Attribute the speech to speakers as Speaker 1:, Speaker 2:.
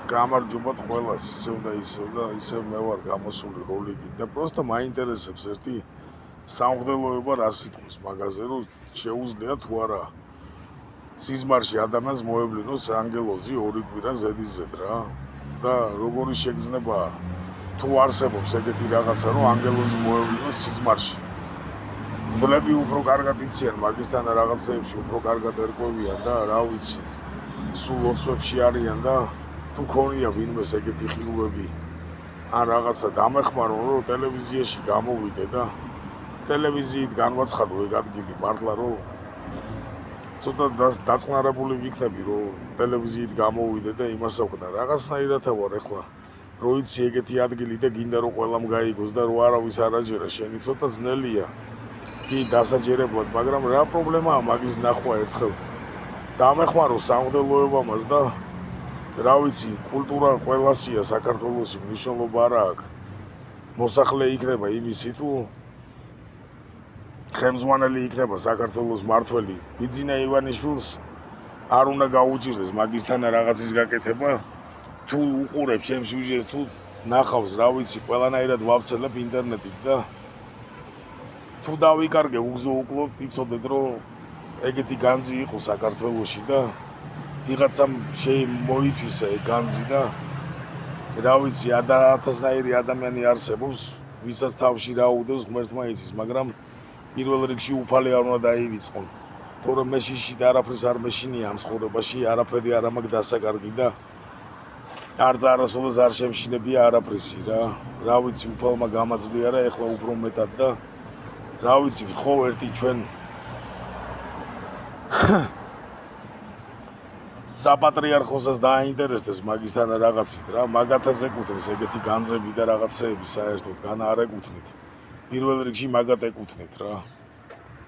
Speaker 1: გამარჯობათ ყველას ისევ და ისევ მე ვარ გამოსული როლიკით და პროსტა მაინტერესებს ერთი სამღვდელოება რა სიტყვის მაგაზე რომ შეუძლია თუ არა სიზმარში ადამიანს მოევლინოს ანგელოზი ორი კვირა ზედიზედ რა და როგორი შეგრძნება თუ არსებობს ეგეთი რაღაცა რომ ანგელოზი მოევლინოს სიზმარში მგლები უფრო კარგად იციან მაგისთან რაღაცეებში უფრო კარგად ერკვევიან და რა ვიცი სულ ოცვებში არიან და თუ ქონია ვინმეს ეგეთი ხილვები ან რაღაცა დამეხმარო რომ ტელევიზიაში გამოვიდე და ტელევიზიით განვაცხადო ეგ ადგილი მართლა რომ ცოტა დაწყნარებული ვიქნები რომ ტელევიზიით გამოვიდე და იმას ვქნა რაღაცნაირად ვარ ეხლა რო იცი ეგეთი ადგილი და გინდა რომ ყველამ გაიგოს და რო არავის არ აჯერა შენი ცოტა ძნელია კი დასაჯერებლად მაგრამ რა პრობლემაა მაგის ნახვა ერთხელ დამეხმარო სამღვდელოებამაც და რა ვიცი კულტურა ყველასია საქართველოსი მნიშვნელობა არა აქვს მოსახლე იქნება იმისი თუ ხელმძღვანელი იქნება საქართველოს მართველი ბიძინა ივანიშვილს არ უნდა გაუჭირდეს მაგისთან რაღაცის გაკეთება თუ უყურებ ჩემს სიუჟეტს თუ ნახავს რა ვიცი ყველანაირად ვავცელებ ინტერნეტით და თუ დავიკარგე უგზო უკლოდ იცოდეთ რომ ეგეთი განძი იყო საქართველოში და ვიღაცამ მოითვისა ეგ განძი და რა ვიცი ათასნაირი ადამიანი არსებობს ვისაც თავში რა უდევს ღმერთმა იცის მაგრამ პირველ რიგში უფალი არ უნდა დაივიწყონ თორემ მე შიშით არაფრის არ მეშინია ამ ცხოვრებაში არაფერი არ მაქვს დასაკარგი და არც არასოდეს არ შემშინებია არაფრისი რა ვიცი უფალმა გამაძლიერა ეხლა უფრო მეტად და რა ვიცი ვთხოვ ერთი ჩვენ საპატრიარქოსაც დააინტერესდეს მაგისთან რაღაცით რა მაგათაც ეკუთვნეს ეგეთი განძები და რაღაცეები საერთოდ განა არ ეკუთვნით პირველ რიგში მაგათ ეკუთვნით რა